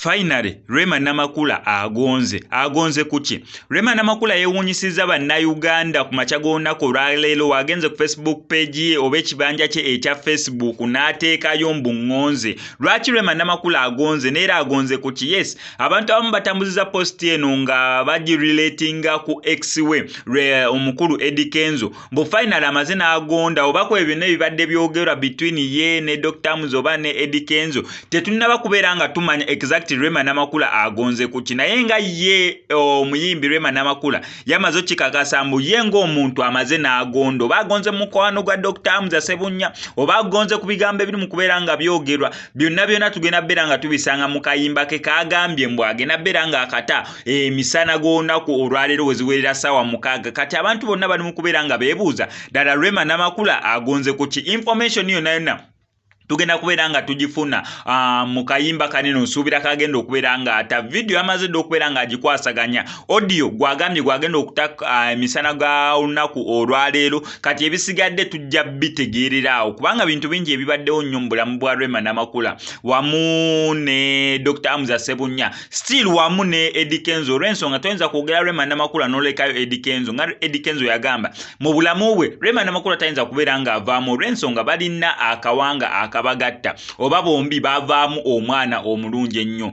Finally, Rema Namakula agonze kuki. Rema Namakula yewunyisiza bannayuganda ku makya g'olunaku olwaleero wagenze ku Facebook page ye oba ekibanja kye ekya Facebook n'ateekayo mbuŋŋonze. Lwaki Rema Namakula agonze neera agonze kuki? Yes, abantu abamu batambuziza post eno nga bagirelatinga ku ex we omukulu Eddie Kenzo. Mbu finally amaze n'agonda oba ku ebyo ebibadde byogerwa between ye ne Dr. Muzoba ne Eddie Kenzo. Tetunnaba kubeera nga tumanya exactly Rema Namakula agonze kuki, naye nga ye omuyimbi Rema Namakula yamaze okikakasa mbu ye ng'omuntu amaze n'agonda, oba agonze mu mukwano gwa Dr. Muza Ssebunya oba agonze ku bigambo ebiri mu kubeera nga byogerwa, byonna tugenda beera nga tubisanga mu kayimba ke kagambye mbu agenda beera nga akata emisana g'olunaku olwaleero we ziwerera ssaawa 6. Kati abantu bonna bali mu kubeera nga beebuuza ddala Rema Namakula agonze kuki. Information yonna tugenda kubeera nga tugifuna mu kayimba kanene nsuubira kagenda okubeera nga ata video amaze okubeera nga agikwasaganya audio gwagenda okutaka emisana ga olunaku olwaleero. Kati ebisigadde tujja bitegeerera awo kubanga bintu bingi ebibaddewo nnyo mu bulamu bwa Rema Namakula wamu ne Dr. Muza Ssebunya, still wamu ne Eddie Kenzo. Olw'ensonga toyinza kwogera Rema Namakula n'olekayo Eddie Kenzo nga Eddie Kenzo yagamba mu bulamu bwe Rema Namakula tayinza kubeera nga avaamu olw'ensonga balina akawanga kabagatta oba bombi bavaamu omwana omulungi ennyo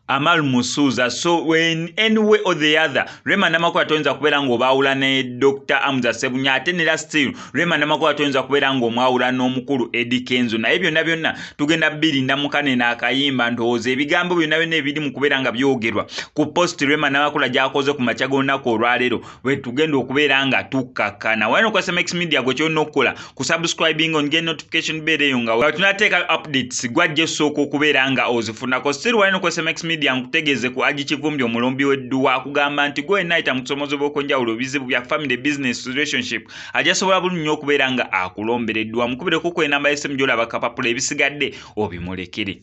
Amal Musuza. So when any way or the other Rema Namakula toyinza kubeera ng'obaawula ne Dr. Muza Ssebunya ate nera still Rema Namakula toyinza kubeera ng'omwawula n'omukulu Eddie Kenzo. Naye byonna tugenda birinda mu kanene akayimba ndowooza ebigambo byonna ebiri mu kubeera nga byogerwa ku post Rema Namakula gy'akoze ku makya g'olunaku olwaleero we tugenda okubeera nga tukakkana. Wano ku SMX Media gwe kyolina okukola ku subscribing on get notification bell eyo nga tunateeka updates gwajja esooka okubeera nga ozifunako. Still wano ku SMX Media nkutegeeze ku Haji Kivumbi omulombi w'edduwa akugamba nti gwe naayita mu kusomoza obw'okwenjawulo bizibu bya family business relationship ajasobola bulungi nnyo okubeera nga akulombera edduwa. Mukubireko ku enamba y'essimu gy'olaba kapapula, ebisigadde obimulekere.